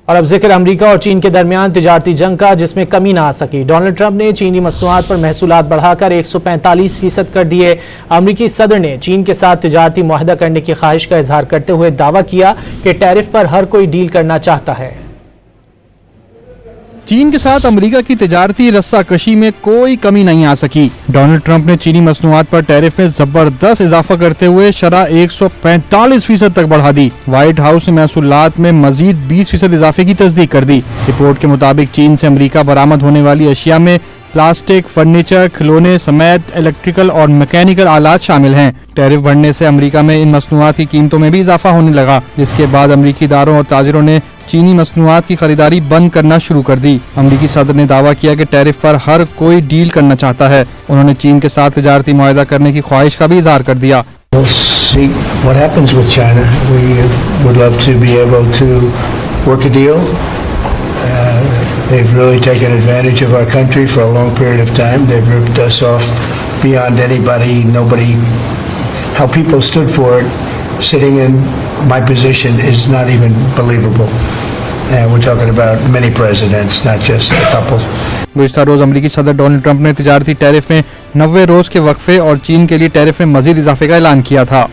اور اب ذکر امریکہ اور چین کے درمیان تجارتی جنگ کا، جس میں کمی نہ آ سکی۔ ڈونلڈ ٹرمپ نے چینی مصنوعات پر محصولات بڑھا کر 145% کر دیے۔ امریکی صدر نے چین کے ساتھ تجارتی معاہدہ کرنے کی خواہش کا اظہار کرتے ہوئے دعویٰ کیا کہ ٹیرف پر ہر کوئی ڈیل کرنا چاہتا ہے۔ چین کے ساتھ امریکہ کی تجارتی رسہ کشی میں کوئی کمی نہیں آ سکی۔ ڈونلڈ ٹرمپ نے چینی مصنوعات پر ٹیرف میں زبردست اضافہ کرتے ہوئے شرح 145% تک بڑھا دی۔ وائٹ ہاؤس نے محصولات میں مزید 20% اضافے کی تصدیق کر دی۔ رپورٹ کے مطابق چین سے امریکہ برآمد ہونے والی اشیاء میں پلاسٹک، فرنیچر، کھلونے سمیت الیکٹریکل اور میکینیکل آلات شامل ہیں۔ ٹیرف بڑھنے سے امریکہ میں ان مصنوعات کی قیمتوں میں بھی اضافہ ہونے لگا، جس کے بعد امریکی اداروں اور تاجروں نے چینی مصنوعات کی خریداری بند کرنا شروع کر دی۔ امریکی صدر نے دعویٰ کیا کہ ٹیرف پر ہر کوئی ڈیل کرنا چاہتا ہے۔ انہوں نے چین کے ساتھ تجارتی معاہدہ کرنے کی خواہش کا بھی اظہار کر دیا۔ We'll see what happens with China. We would love to be able to work a deal. They've really taken advantage of our country for a long period of time. They've ripped us off beyond nobody. How people stood for it, sitting in my position, is not even believable. And we're talking about many presidents, not just a couple. گزشتہ روز امریکی صدر Donald Trump نے تجارتی tariff میں 90 روز کے وقفے اور چین کے لیے ٹیرف میں مزید اضافے کا اعلان کیا تھا۔